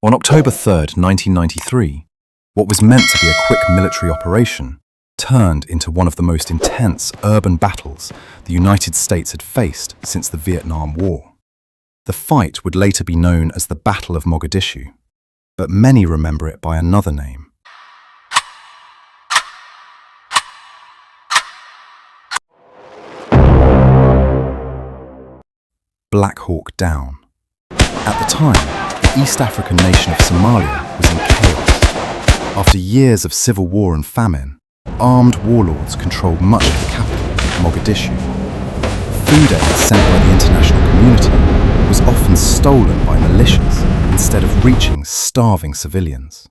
On October 3rd, 1993, what was meant to be a quick military operation turned into one of the most intense urban battles the United States had faced since the Vietnam War. The fight would later be known as the Battle of Mogadishu, but many remember it by another name. Black Hawk Down. At the time, the East African nation of Somalia was in chaos. After years of civil war and famine, armed warlords controlled much of the capital, Mogadishu. Food aid sent by the international community was often stolen by militias instead of reaching starving civilians.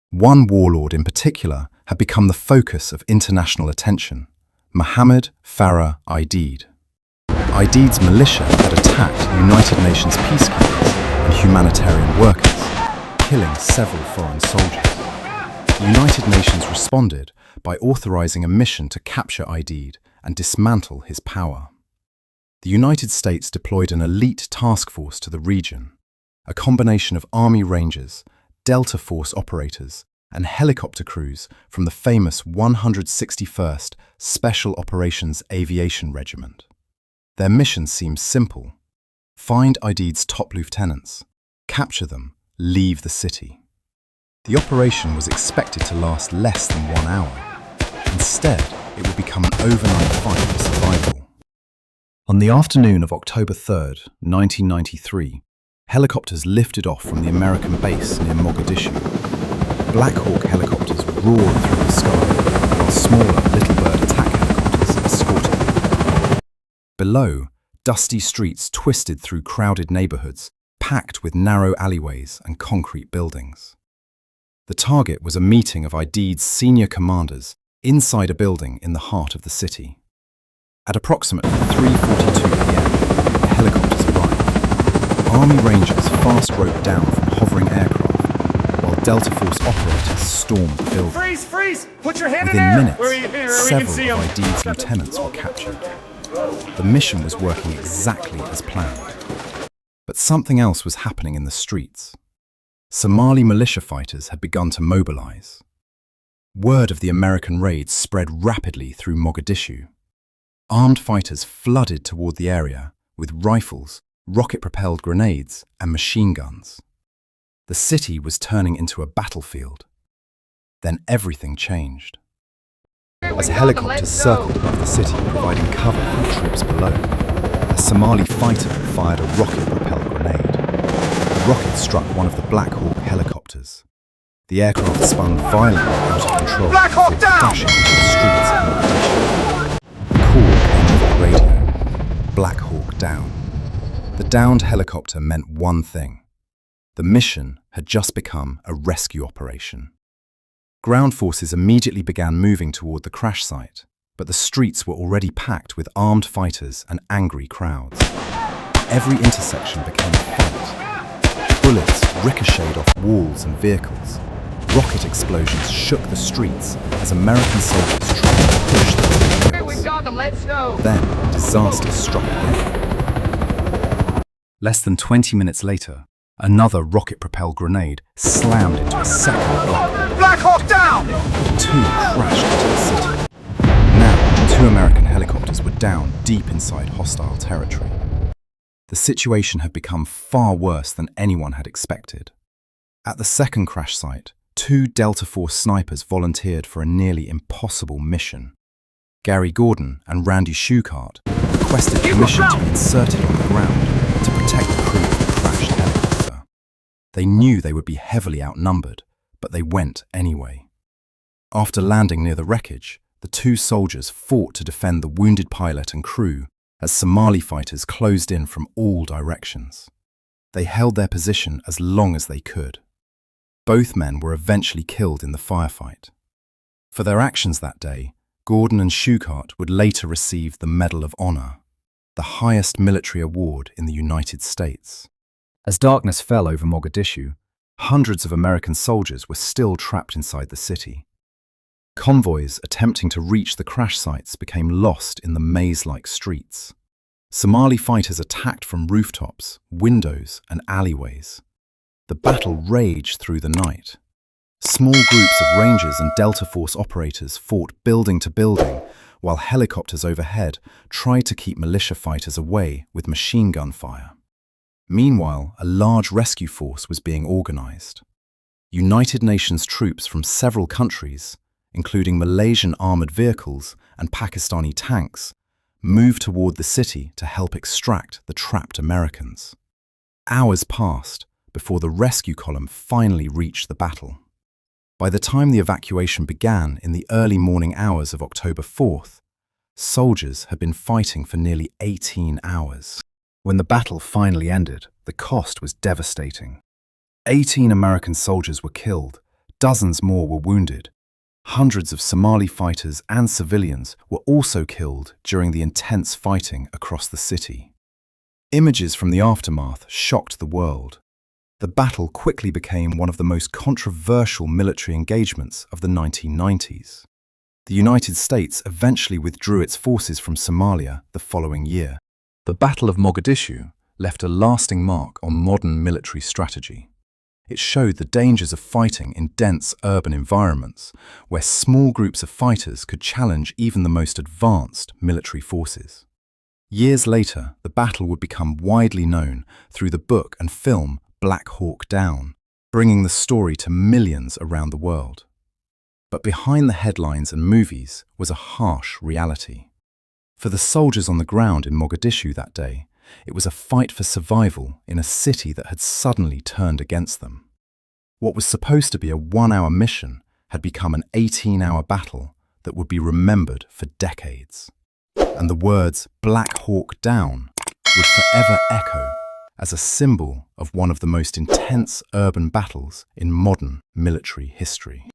One warlord in particular had become the focus of international attention, Mohammed Farah Aidid. Aidid's militia had attacked United Nations peacekeepers and humanitarian workers, killing several foreign soldiers. The United Nations responded by authorizing a mission to capture Aidid and dismantle his power. The United States deployed an elite task force to the region, a combination of Army Rangers, Delta Force operators, and helicopter crews from the famous 161st Special Operations Aviation Regiment. Their mission seems simple: find Aidid's top lieutenants, capture them, leave the city. The operation was expected to last less than 1 hour. Instead, it would become an overnight fight for survival. On the afternoon of October 3rd, 1993, helicopters lifted off from the American base near Mogadishu. Black Hawk helicopters roared through the sky, while smaller Little Bird attack helicopters escorted them. Below, dusty streets twisted through crowded neighborhoods, packed with narrow alleyways and concrete buildings. The target was a meeting of Aidid's senior commanders inside a building in the heart of the city. At approximately 3:42 p.m., the helicopters arrived. Army Rangers fast roped down from hovering aircraft, while Delta Force operators stormed the building. Freeze! Freeze! Put your hand Within in minutes, minutes, several of Aidid's lieutenants were captured. The mission was working exactly as planned. But something else was happening in the streets. Somali militia fighters had begun to mobilize. Word of the American raids spread rapidly through Mogadishu. Armed fighters flooded toward the area with rifles, rocket-propelled grenades, and machine guns. The city was turning into a battlefield. Then everything changed. As helicopters circled above the city, providing cover for the troops below, a Somali fighter fired a rocket-propelled grenade. The rocket struck one of the Black Hawk helicopters. The aircraft spun violently out of control before crashing into the streets of Mogadishu. The call came over the radio: Black Hawk down. The downed helicopter meant one thing: the mission had just become a rescue operation. Ground forces immediately began moving toward the crash site, but the streets were already packed with armed fighters and angry crowds. Every intersection became a fight. Bullets ricocheted off walls and vehicles. Rocket explosions shook the streets as American soldiers tried to push through the We've got them, let's go! Then disaster struck again. Less than 20 minutes later, another rocket-propelled grenade slammed into a second Black Hawk down! The two crashed into the city. Now, 2 American helicopters were down deep inside hostile territory. The situation had become far worse than anyone had expected. At the second crash site, 2 Delta Force snipers volunteered for a nearly impossible mission. Gary Gordon and Randy Shukart requested permission to be inserted on the ground to protect the crew of the crashed helicopter. They knew they would be heavily outnumbered, but they went anyway. After landing near the wreckage, the 2 soldiers fought to defend the wounded pilot and crew as Somali fighters closed in from all directions. They held their position as long as they could. Both men were eventually killed in the firefight. For their actions that day, Gordon and Shukart would later receive the Medal of Honor, the highest military award in the United States. As darkness fell over Mogadishu, hundreds of American soldiers were still trapped inside the city. Convoys attempting to reach the crash sites became lost in the maze-like streets. Somali fighters attacked from rooftops, windows, and alleyways. the battle raged through the night. Small groups of Rangers and Delta Force operators fought building to building, while helicopters overhead tried to keep militia fighters away with machine gun fire. Meanwhile, a large rescue force was being organized. United Nations troops from several countries, including Malaysian armored vehicles and Pakistani tanks, moved toward the city to help extract the trapped Americans. Hours passed before the rescue column finally reached the battle. By the time the evacuation began in the early morning hours of October 4th, soldiers had been fighting for nearly 18 hours. When the battle finally ended, the cost was devastating. 18 American soldiers were killed, dozens more were wounded. Hundreds of Somali fighters and civilians were also killed during the intense fighting across the city. Images from the aftermath shocked the world. The battle quickly became one of the most controversial military engagements of the 1990s. The United States eventually withdrew its forces from Somalia the following year. The Battle of Mogadishu left a lasting mark on modern military strategy. It showed the dangers of fighting in dense urban environments, where small groups of fighters could challenge even the most advanced military forces. Years later, the battle would become widely known through the book and film Black Hawk Down, bringing the story to millions around the world. But behind the headlines and movies was a harsh reality. For the soldiers on the ground in Mogadishu that day, it was a fight for survival in a city that had suddenly turned against them. What was supposed to be a 1-hour mission had become an 18-hour battle that would be remembered for decades. And the words Black Hawk Down would forever echo as a symbol of one of the most intense urban battles in modern military history.